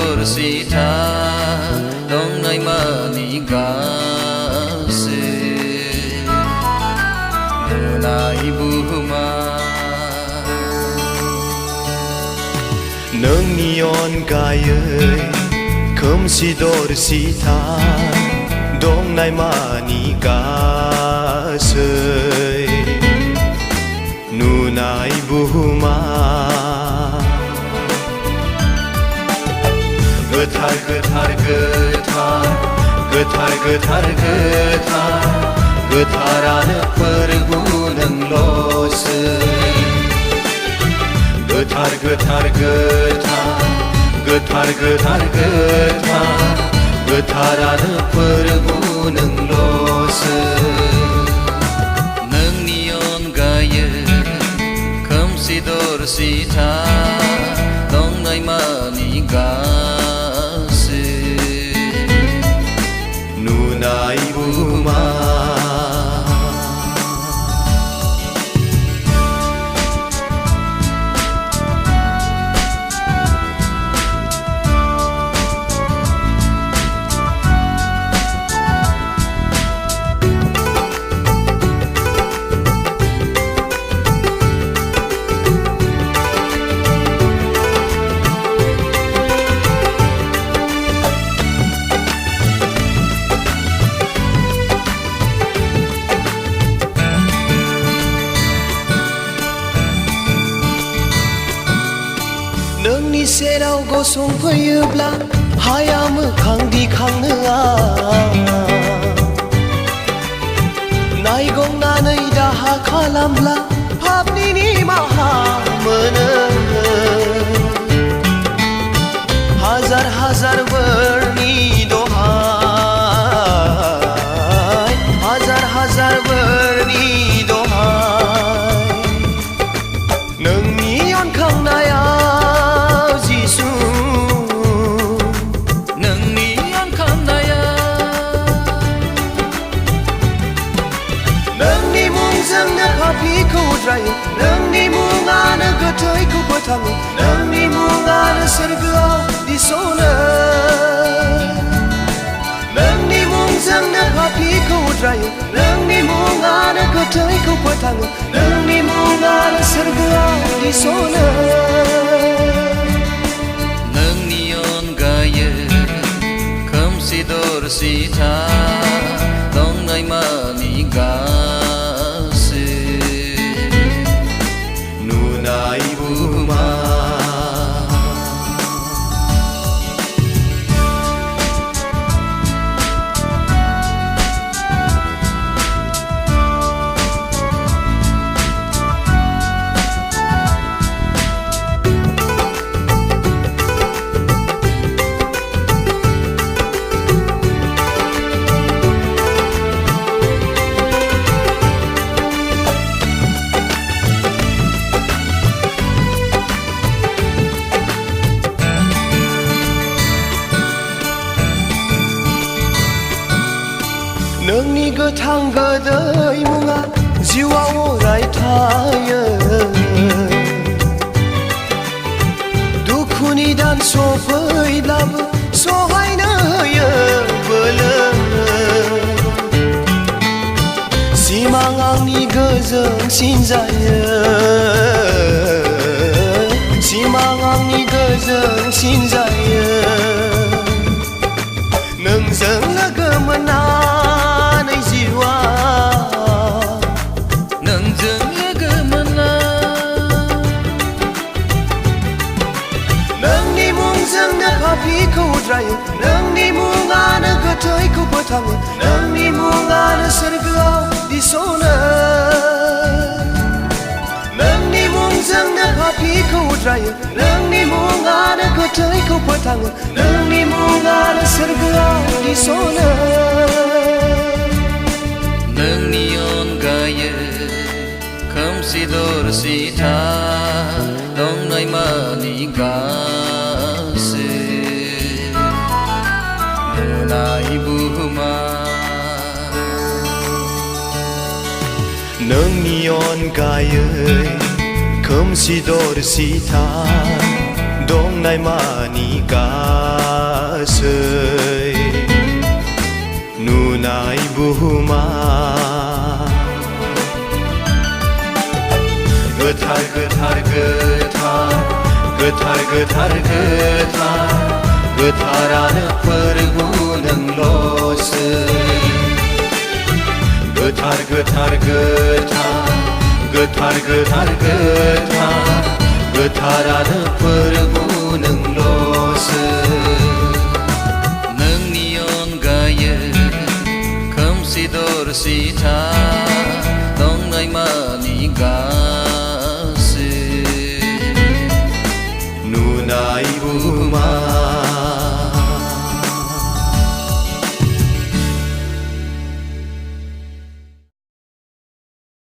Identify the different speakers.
Speaker 1: dorsi타 동나이 많이 가세 누나이 부마
Speaker 2: nâng yon gai ơi khom si dorsi타 동나이 많이 가세 누나이 부마 Getar getar getar Getar getar getar Getaranı pergunung lose Getar getar getar Getar getar getar Getaranı pergunung lose
Speaker 1: Nengnion gaya Kamsi dorsita Dongnai mani gase
Speaker 2: Nunai buma नोंनि सेराव गसंफैयोब्ला हाया मोखां दिखांनोआ नायगंनानै दाहा खालामब्ला पापनि निमाहा मोनो हाजार हाजार बोरनि दहाय हाजार हाजार बोरनि दहाय नोंनि अनखांनाया Papiku udrayo Nोंनि मुङानो गोथैखौ फोथाङो नोंनि मुङानो सोरगोआव दिसनो नोंनि मुंजोंनो पापिखौ उद्रायो नोंनि मुङानो गोथैखौ फोथाङो नोंनि मुङानो सोरगोआव दिसनो
Speaker 1: नोंनि अनगायै खोमसि दरसिथा दंनाय मानि
Speaker 2: Nunai buma नोंनि गोथां गोदै मुङा जिउआव अराय थायो दुखुनि दान सफैब्लाबो सहायनो होयो बोलो सिमां आंनि गोजोंसिन जायो सिमां आंनि गोजोंसिन जायो नोंजों लोगो मोनना Papiku udrayo नोंनि मुङानो गोथैखौ फोथाङो नोंनि मुङानो सोरगोआव दिसनो नोंनि मुंजोंनो पापिखौ उद्रायो नोंनि मुङानो गोथैखौ फोथाङो नोंनि मुङानो सोरगोआव दिसनो
Speaker 1: नोंनि अनगायै खोमसि दरसिथा दंनाय मानि Nunai buhuma
Speaker 2: नोंनि अनगायै खोमसि दरसिथा दंनाय मानि थानोसै नुनाय बुहुमा गोथार गोथार गोथार गोथार गोथार गोथार गोथारानो फोरबु नोंल'सै गोथार गोथार गोथार गोथार गोथार गोथार गोथारानो फोरबु नोंल'सै
Speaker 1: नोंनि अनगायै खोमसि दरसिथा